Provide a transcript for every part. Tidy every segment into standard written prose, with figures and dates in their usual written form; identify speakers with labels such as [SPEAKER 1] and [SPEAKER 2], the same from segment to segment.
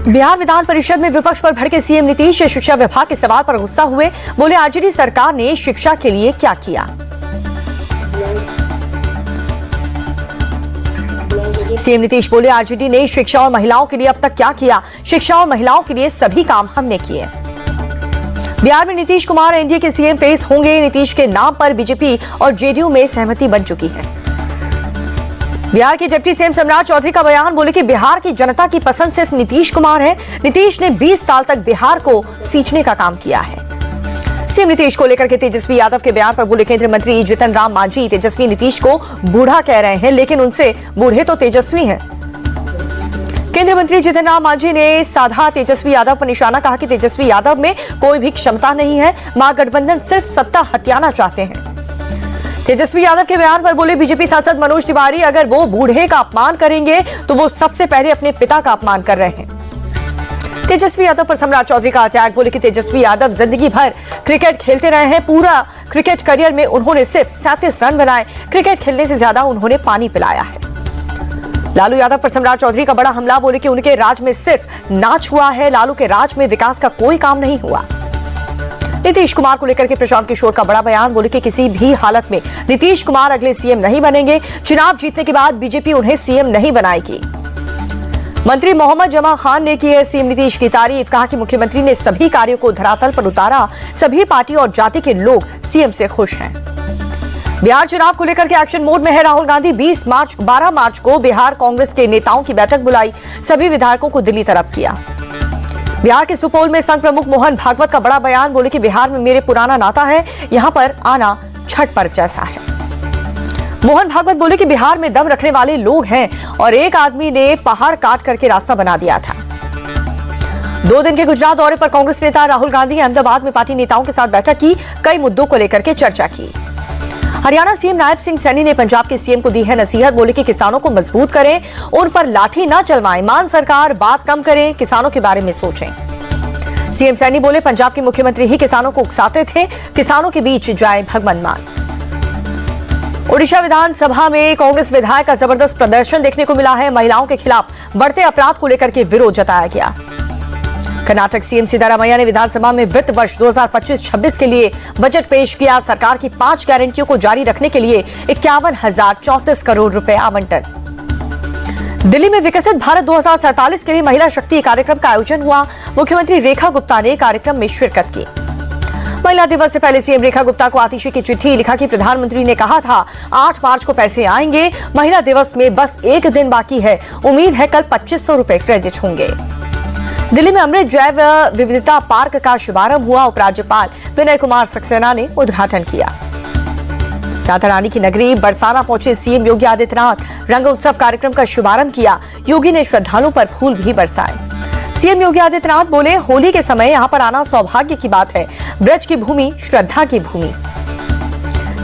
[SPEAKER 1] बिहार विधान परिषद में विपक्ष पर भड़के सीएम नीतीश शिक्षा विभाग के सवाल पर गुस्सा हुए। बोले आरजेडी सरकार ने शिक्षा के लिए क्या किया। सीएम नीतीश बोले आरजेडी ने शिक्षा और महिलाओं के लिए अब तक क्या किया। शिक्षा और महिलाओं के लिए सभी काम हमने किए। बिहार में नीतीश कुमार एनडीए के सीएम फेस होंगे। नीतीश के नाम पर बीजेपी और जेडीयू में सहमति बन चुकी है। बिहार के डिप्टी सीएम सम्राट चौधरी का बयान। बोले कि बिहार की जनता की पसंद सिर्फ नीतीश कुमार है। नीतीश ने 20 साल तक बिहार को सींचने का काम किया है। सीएम नीतीश को लेकर के तेजस्वी यादव के बयान पर बोले केंद्रीय मंत्री जीतन राम मांझी तेजस्वी नीतीश को बूढ़ा कह रहे हैं, लेकिन उनसे बूढ़े तो तेजस्वी हैं। केंद्रीय मंत्री जीतन राम मांझी ने साधा तेजस्वी यादव पर निशाना। कहा कि तेजस्वी यादव में कोई भी क्षमता नहीं है। महागठबंधन सिर्फ सत्ता हथियाना चाहते हैं। तेजस्वी यादव के बयान पर बोले बीजेपी सांसद मनोज तिवारी अगर वो बूढ़े का अपमान करेंगे तो वो सबसे पहले अपने पिता का अपमान कर रहे हैं। तेजस्वी यादव पर सम्राट चौधरी का अटैक। बोले कि तेजस्वी यादव जिंदगी भर क्रिकेट खेलते रहे हैं। पूरा क्रिकेट करियर में उन्होंने सिर्फ 37 रन बनाए। क्रिकेट खेलने से ज्यादा उन्होंने पानी पिलाया है। लालू यादव पर सम्राट चौधरी का बड़ा हमला। बोले कि उनके राज में सिर्फ नाच हुआ है। लालू के राज में विकास का कोई काम नहीं हुआ। नीतीश कुमार को लेकर के प्रशांत किशोर का बड़ा बयान। बोले कि किसी भी हालत में नीतीश कुमार अगले सीएम नहीं बनेंगे। चुनाव जीतने के बाद बीजेपी उन्हें सीएम नहीं बनाएगी। मंत्री मोहम्मद जमा खान ने की है सीएम नीतीश की तारीफ। कहा कि मुख्यमंत्री ने सभी कार्यों को धरातल पर उतारा। सभी पार्टी और जाति के लोग सीएम से खुश हैं। बिहार चुनाव को लेकर के एक्शन मोड में है राहुल गांधी। 12 मार्च को बिहार कांग्रेस के नेताओं की बैठक बुलाई। सभी विधायकों को दिल्ली तरफ किया। बिहार के सुपौल में संघ प्रमुख मोहन भागवत का बड़ा बयान। बोले कि बिहार में मेरे पुराना नाता है। यहां पर आना छठ पर्व जैसा है। मोहन भागवत बोले कि बिहार में दम रखने वाले लोग हैं और एक आदमी ने पहाड़ काट करके रास्ता बना दिया था। 2 दिन के गुजरात दौरे पर कांग्रेस नेता राहुल गांधी अहमदाबाद में पार्टी नेताओं के साथ बैठक की। कई मुद्दों को लेकर के चर्चा की। हरियाणा सीएम नायब सिंह सैनी ने पंजाब के सीएम को दी है नसीहत। बोले कि किसानों को मजबूत करें, उन पर लाठी न चलवाएं। मान सरकार बात कम करें, किसानों के बारे में सोचें। सीएम सैनी बोले पंजाब के मुख्यमंत्री ही किसानों को उकसाते थे। किसानों के बीच जाए भगवंत मान। ओडिशा विधानसभा में कांग्रेस विधायक का जबरदस्त प्रदर्शन देखने को मिला है। महिलाओं के खिलाफ बढ़ते अपराध को लेकर के विरोध जताया गया। कर्नाटक सीएम सिद्धारमैया ने विधानसभा में वित्त वर्ष 2025-26 के लिए बजट पेश किया। सरकार की 5 गारंटियों को जारी रखने के लिए 51,034 करोड़ रुपए आवंटन। दिल्ली में विकसित भारत 2047 के लिए महिला शक्ति कार्यक्रम का आयोजन हुआ। मुख्यमंत्री रेखा गुप्ता ने कार्यक्रम में शिरकत की। महिला दिवस से पहले सीएम रेखा गुप्ता को आतिशी की चिट्ठी। लिखा कि प्रधानमंत्री ने कहा था 8 मार्च को पैसे आएंगे। महिला दिवस में बस 1 दिन बाकी है। उम्मीद है कल 2500 रुपए क्रेडिट होंगे। दिल्ली में अमृत जैव विविधता पार्क का शुभारंभ हुआ। उपराज्यपाल विनय कुमार सक्सेना ने उद्घाटन किया। राधा रानी की नगरी बरसाना पहुंचे सीएम योगी आदित्यनाथ। रंग उत्सव कार्यक्रम का शुभारंभ किया। योगी ने श्रद्धालुओं पर फूल भी बरसाए। सीएम योगी आदित्यनाथ बोले होली के समय यहां पर आना सौभाग्य की बात है। ब्रज की भूमि श्रद्धा की भूमि।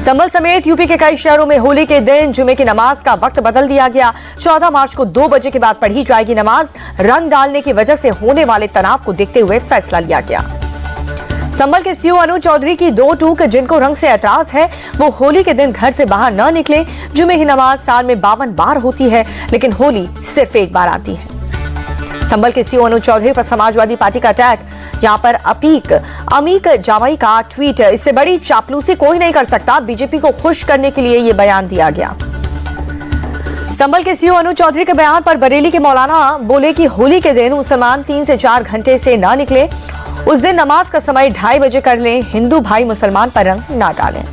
[SPEAKER 1] संभल समेत यूपी के कई शहरों में होली के दिन जुमे की नमाज का वक्त बदल दिया गया। 14 मार्च को 2 बजे के बाद पढ़ी जाएगी नमाज। रंग डालने की वजह से होने वाले तनाव को देखते हुए फैसला लिया गया। संभल के सीओ अनु चौधरी की 2 टूक जिनको रंग से एतराज है वो होली के दिन घर से बाहर न निकले। जुमे की नमाज साल में 52 बार होती है, लेकिन होली सिर्फ 1 बार आती है। संभल के सीओ अनु चौधरी पर समाजवादी पार्टी का अटैक। यहाँ पर अमीक जावाई का ट्वीट। इससे बड़ी चापलूसी कोई नहीं कर सकता। बीजेपी को खुश करने के लिए ये बयान दिया गया। संभल के सीओ अनु चौधरी के बयान पर बरेली के मौलाना बोले कि होली के दिन मुसलमान 3 से 4 घंटे से न निकले। उस दिन नमाज का समय 2:30 बजे कर लें। हिंदू भाई मुसलमान पर रंग न डालें।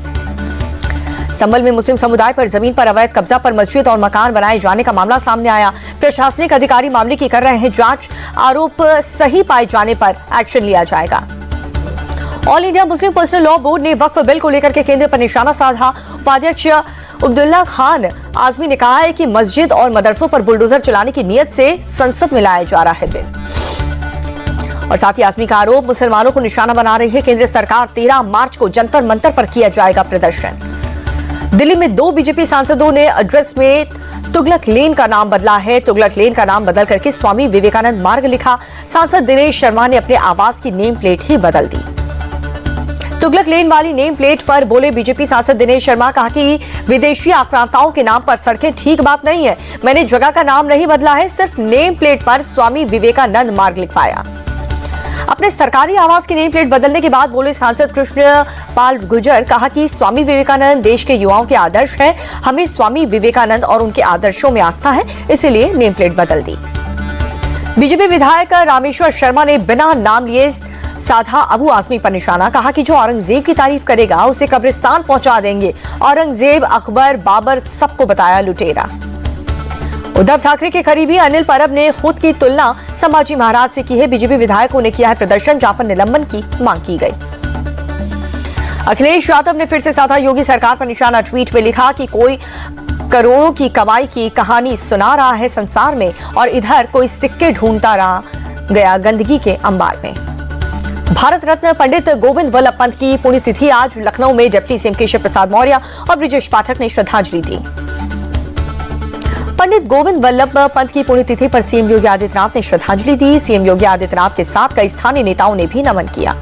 [SPEAKER 1] संभल में मुस्लिम समुदाय पर जमीन पर अवैध कब्जा पर मस्जिद और मकान बनाए जाने का मामला सामने आया। प्रशासनिक अधिकारी मामले की कर रहे हैं जांच। आरोप सही पाए जाने पर एक्शन लिया जाएगा। All India Muslim personal law board ने वक्फ बिल को लेकर के केंद्र पर निशाना साधा। उपाध्यक्ष अब्दुल्ला खान आजमी ने कहा है कि मस्जिद और मदरसों पर बुलडोजर चलाने की नीयत से संसद में लाया जा रहा है बिल। और साथ ही आजमी का आरोप मुसलमानों को निशाना बना रही है केंद्र सरकार। 13 मार्च को जंतर मंतर पर किया जाएगा प्रदर्शन। दिल्ली में 2 बीजेपी सांसदों ने एड्रेस में तुगलक लेन का नाम बदला है। तुगलक लेन का नाम बदल करके स्वामी विवेकानंद मार्ग लिखा। सांसद दिनेश शर्मा ने अपने आवास की नेम प्लेट ही बदल दी। तुगलक लेन वाली नेम प्लेट पर बोले बीजेपी सांसद दिनेश शर्मा। कहा कि विदेशी आक्रांताओं के नाम पर सड़कें ठीक बात नहीं है। मैंने जगह का नाम नहीं बदला है, सिर्फ नेम प्लेट पर स्वामी विवेकानंद मार्ग लिखवाया। अपने सरकारी आवास की नेम प्लेट बदलने के बाद बोले सांसद कृष्ण पाल गुर्जर। कहा कि स्वामी विवेकानंद देश के युवाओं के आदर्श हैं। हमें स्वामी विवेकानंद और उनके आदर्शों में आस्था है, इसीलिए नेम प्लेट बदल दी। बीजेपी विधायक रामेश्वर शर्मा ने बिना नाम लिए साधा अबू आजमी पर निशाना। कहा कि जो औरंगजेब की तारीफ करेगा उसे कब्रिस्तान पहुंचा देंगे। औरंगजेब, अकबर, बाबर सबको बताया लुटेरा। उद्धव ठाकरे के करीबी अनिल परब ने खुद की तुलना संभाजी महाराज से की है। बीजेपी विधायकों ने किया है प्रदर्शन, जहां पर निलंबन की मांग की गई। अखिलेश यादव ने फिर से साधा योगी सरकार पर निशाना। ट्वीट में लिखा कि कोई करोड़ों की कमाई की कहानी सुना रहा है संसार में, और इधर कोई सिक्के ढूंढता रहा गया गंदगी के अंबार में। भारत रत्न पंडित गोविंद वल्लभ पंत की पुण्यतिथि आज। लखनऊ में डिप्टी सीएम केशव प्रसाद मौर्य और ब्रिजेश पाठक ने श्रद्धांजलि दी। पंडित गोविंद वल्लभ पंत की पुण्यतिथि पर सीएम योगी आदित्यनाथ ने श्रद्धांजलि दी। सीएम योगी आदित्यनाथ के साथ कई स्थानीय नेताओं ने भी नमन किया।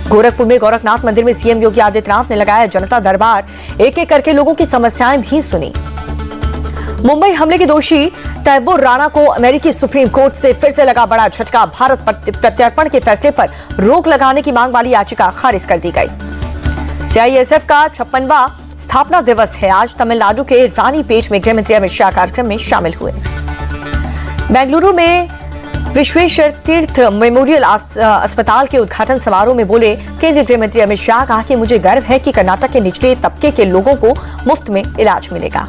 [SPEAKER 1] गोरखपुर में गोरखनाथ मंदिर में सीएम योगी आदित्यनाथ ने लगाया जनता दरबार। एक एक करके लोगों की समस्याएं भी सुनी। मुंबई हमले के दोषी तैमूर राणा को अमेरिकी सुप्रीम कोर्ट से फिर से लगा बड़ा झटका। भारत प्रत्यर्पण के फैसले पर रोक लगाने की मांग वाली याचिका खारिज कर दी गई। सीआईएसएफ का 56वां स्थापना दिवस है आज। तमिलनाडु के रानीपेट में गृहमंत्री अमित शाह कार्यक्रम में शामिल हुए। बेंगलुरु में विश्वेश्वर तीर्थ मेमोरियल अस्पताल के उद्घाटन समारोह में बोले केंद्रीय गृह मंत्री अमित शाह। कहा कि मुझे गर्व है कि कर्नाटक के निचले तबके के लोगों को मुफ्त में इलाज मिलेगा।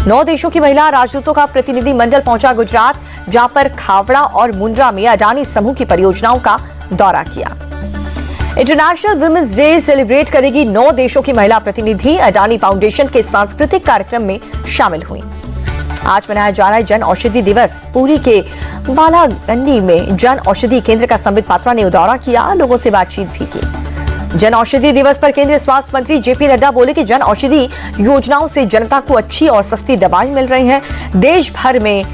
[SPEAKER 1] 9 देशों की महिला राजदूतों का प्रतिनिधि मंडल पहुंचा गुजरात, जहां पर खावड़ा और मुंद्रा में अडानी समूह की परियोजनाओं का दौरा किया। इंटरनेशनल वुमेन्स डे सेलिब्रेट करेगी 9 देशों की महिला प्रतिनिधि। अडानी फाउंडेशन के सांस्कृतिक कार्यक्रम में शामिल हुई। आज मनाया जा रहा है जन औषधि दिवस। पुरी के बालागंडी में जन औषधि केंद्र का संबित पात्रा ने दौरा किया, लोगों से बातचीत भी की। जन औषधि दिवस पर केंद्रीय स्वास्थ्य मंत्री जेपी नड्डा बोले कि जन औषधि योजनाओं से जनता को अच्छी और सस्ती दवाएं मिल रही हैं। देश भर में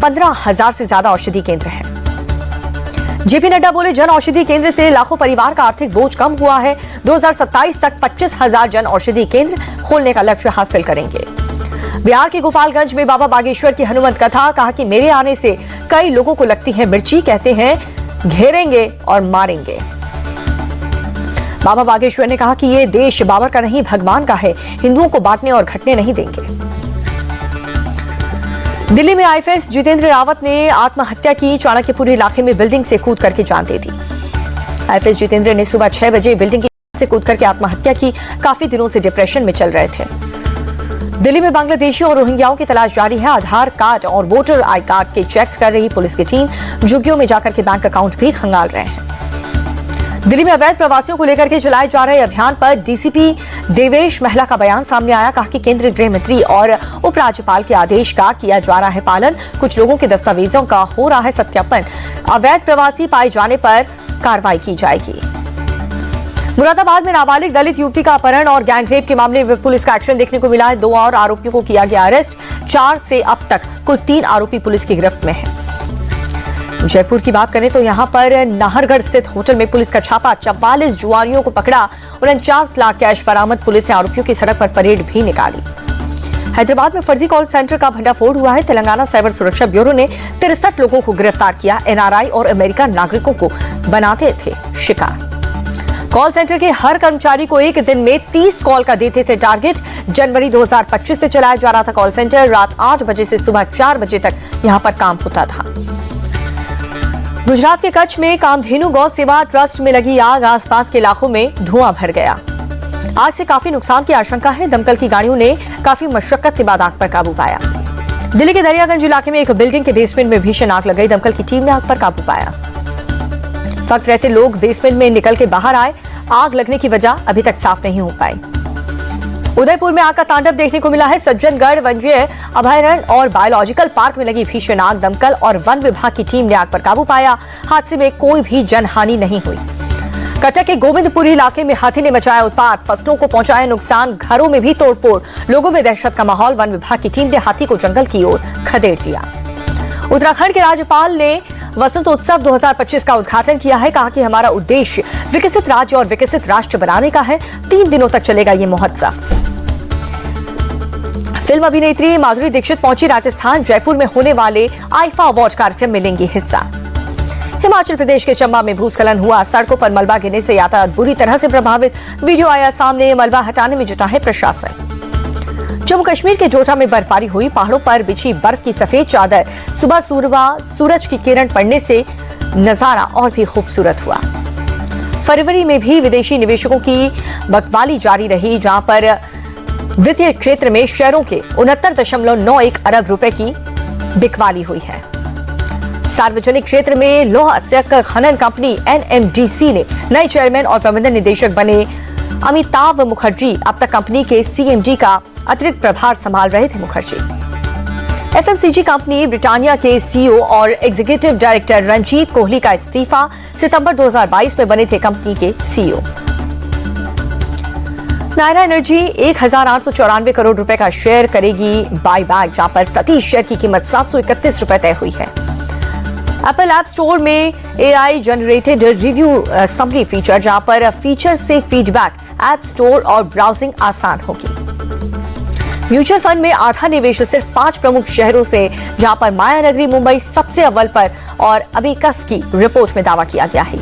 [SPEAKER 1] 15,000 से ज्यादा औषधि केंद्र हैं। जेपी नड्डा बोले जन औषधि केंद्र से लाखों परिवार का आर्थिक बोझ कम हुआ है। 2027 तक 25,000 जन औषधि केंद्र खोलने का लक्ष्य हासिल करेंगे। बिहार के गोपालगंज में बाबा बागेश्वर की हनुमत कथा। कहा कि मेरे आने से कई लोगों को लगती है मिर्ची, कहते हैं घेरेंगे और मारेंगे। बाबा बागेश्वर ने कहा कि ये देश बाबर का नहीं भगवान का है, हिंदुओं को बांटने और घटने नहीं देंगे। दिल्ली में आईएफएस जितेंद्र रावत ने आत्महत्या की। चाणक्यपुर इलाके में बिल्डिंग से कूद करके जान दे दी। आईएफएस जितेंद्र ने सुबह 6 बजे बिल्डिंग से कूद करके आत्महत्या की। काफी दिनों से डिप्रेशन में चल रहे थे। दिल्ली में बांग्लादेशियों और रोहिंग्याओं की तलाश जारी है। आधार कार्ड और वोटर आई कार्ड के चेक कर रही पुलिस की टीम झुग्गियों में जाकर के बैंक अकाउंट भी खंगाल रहे हैं। दिल्ली में अवैध प्रवासियों को लेकर के चलाए जा रहे अभियान पर डीसीपी देवेश महला का बयान सामने आया। कहा कि केंद्रीय गृह मंत्री और उपराज्यपाल के आदेश का किया जा रहा है पालन। कुछ लोगों के दस्तावेजों का हो रहा है सत्यापन। अवैध प्रवासी पाए जाने पर कार्रवाई की जाएगी। मुरादाबाद में नाबालिग दलित युवती का अपहरण और गैंगरेप के मामले में पुलिस का एक्शन देखने को मिला है। 2 और आरोपियों को किया गया अरेस्ट। 4 से अब तक कुल 3 आरोपी पुलिस की गिरफ्त में हैं। जयपुर की बात करें तो यहां पर नाहरगढ़ स्थित होटल में पुलिस का छापा। 44 जुआरियों को पकड़ा। 49 लाख कैश बरामद। पुलिस ने आरोपियों की सड़क पर परेड भी निकाली। हैदराबाद में फर्जी कॉल सेंटर का भंडाफोड़ हुआ है। तेलंगाना साइबर सुरक्षा ब्यूरो ने 63 लोगों को गिरफ्तार किया। एनआरआई और अमेरिका नागरिकों को बनाते थे शिकार। कॉल सेंटर के हर कर्मचारी को एक दिन में 30 कॉल का देते थे टारगेट। जनवरी 2025 से चलाया जा रहा था कॉल सेंटर। रात 8 बजे से सुबह 4 बजे तक यहां पर काम होता था। गुजरात के कच्छ में कामधेनु गौ सेवा ट्रस्ट में लगी आग। आसपास के इलाकों में धुआं भर गया। आग से काफी नुकसान की आशंका है। दमकल की गाड़ियों ने काफी मशक्कत के बाद आग पर काबू पाया। दिल्ली के दरियागंज इलाके में एक बिल्डिंग के बेसमेंट में भीषण आग लग गई। दमकल की टीम ने आग पर काबू पाया। वक्त रहते लोग बेसमेंट में निकल के बाहर आए। आग लगने की वजह अभी तक साफ नहीं हो पाई। उदयपुर में आग का तांडव देखने को मिला है। सज्जनगढ़ वन्य अभयारण्य और बायोलॉजिकल पार्क में लगी भीषण आग। दमकल और वन विभाग की टीम ने आग पर काबू पाया। हादसे में कोई भी जनहानि नहीं हुई। कटक के गोविंदपुरी इलाके में हाथी ने मचाया उत्पात। फसलों को पहुंचाया नुकसान। घरों में भी तोड़फोड़। लोगों में दहशत का माहौल। वन विभाग की टीम ने हाथी को जंगल की ओर खदेड़ दिया। उत्तराखंड के राज्यपाल ने वसंतोत्सव 2025 का उद्घाटन किया है। कहा कि हमारा उद्देश्य विकसित राज्य और विकसित राष्ट्र बनाने का है। 3 दिनों तक चलेगा ये महोत्सव। फिल्म अभिनेत्री माधुरी दीक्षित पहुंची राजस्थान। जयपुर में होने वाले आईफा अवार्ड कार्यक्रम में लेंगी हिस्सा। हिमाचल प्रदेश के चंबा में भूस्खलन हुआ। सड़कों पर मलबा गिरने से यातायात बुरी तरह से प्रभावित। वीडियो आया सामने। मलबा हटाने में जुटा है प्रशासन। जम्मू कश्मीर के जोटा में बर्फबारी हुई। पहाड़ों पर बिछी बर्फ की सफेद चादर। सुबह सूरज की किरण पड़ने से नजारा और भी खूबसूरत हुआ। फरवरी में भी विदेशी निवेशकों की बकवाली जारी रही, जहां पर वित्तीय क्षेत्र में शेयरों के 69.91 अरब रुपए की बिकवाली हुई है। सार्वजनिक क्षेत्र में लौह अयस्क खनन कंपनी NMDC ने नए चेयरमैन और प्रबंधन निदेशक बने अमिताभ मुखर्जी अब तक कंपनी के CMD का अतिरिक्त प्रभार संभाल रहे थे। मुखर्जी FMCG कंपनी ब्रिटानिया के CEO और एग्जीक्यूटिव डायरेक्टर रंजीत कोहली का इस्तीफा। सितंबर 2022 में बने थे कंपनी के CEO। नायरा एनर्जी 1894 करोड़ रुपए का शेयर करेगी बायबैक, जहां पर प्रति शेयर की कीमत 731 रुपए तय हुई है। एप्पल ऐप स्टोर में AI generated review summary feature, जहां पर फीचर से फीडबैक ऐप स्टोर और ब्राउजिंग आसान होगी। म्यूचुअल फंड में आधा निवेश सिर्फ 5 प्रमुख शहरों से, जहां पर माया नगरी मुंबई सबसे अव्वल पर और अबेकस की रिपोर्ट में दावा किया गया है।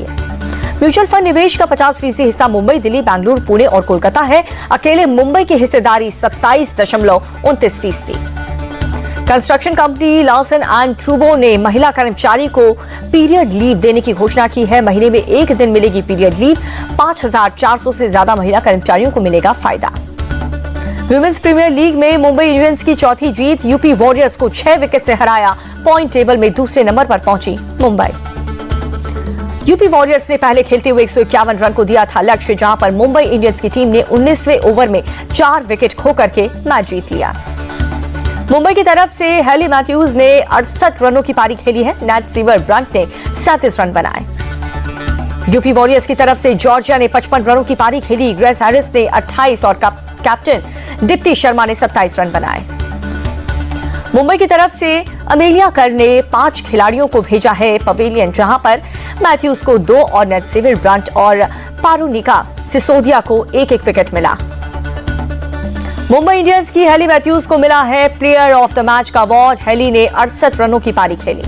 [SPEAKER 1] म्यूचुअल फंड निवेश का 50% हिस्सा मुंबई, दिल्ली, बेंगलुरु, पुणे और कोलकाता है। अकेले मुंबई की हिस्सेदारी 27.29%। Construction company Larsen and Toubro ने महिला कर्मचारी को पीरियड लीव देने की घोषणा की है। महीने में 1 दिन मिलेगी पीरियड लीव। 5400 से ज्यादा महिला कर्मचारियों को मिलेगा फायदा। वुमेन्स प्रीमियर लीग में मुंबई इंडियंस की चौथी जीत। यूपी वॉरियर्स को 6 विकेट से हराया। पॉइंट टेबल में दूसरे नंबर पर पहुंची मुंबई। यूपी वॉरियर्स ने पहले खेलते हुए 151 रन को दिया था लक्ष्य, जहां पर मुंबई इंडियंस की टीम ने 19वें ओवर में 4 विकेट खो करके मैच जीत लिया। मुंबई की तरफ से हेली मैथ्यूज ने 68 रनों की पारी खेली है। नैट सीवर ब्रंट ने 37 रन बनाए। यूपी वॉरियर्स की तरफ से जॉर्जिया ने 55 रनों की पारी खेली। ग्रेस हैरिस ने 28 और कैप्टन दीप्ति शर्मा ने 27 रन बनाए। मुंबई की तरफ से अमेलिया कर ने 5 खिलाड़ियों को भेजा है पवेलियन, जहां पर मैथ्यूज को 2 और नेट सीवर ब्रंट और पारुनिका सिसोदिया को 1-1 विकेट मिला। मुंबई इंडियंस की हेली मैथ्यूज को मिला है प्लेयर ऑफ द मैच का अवार्ड। हेली ने 68 रनों की पारी खेली।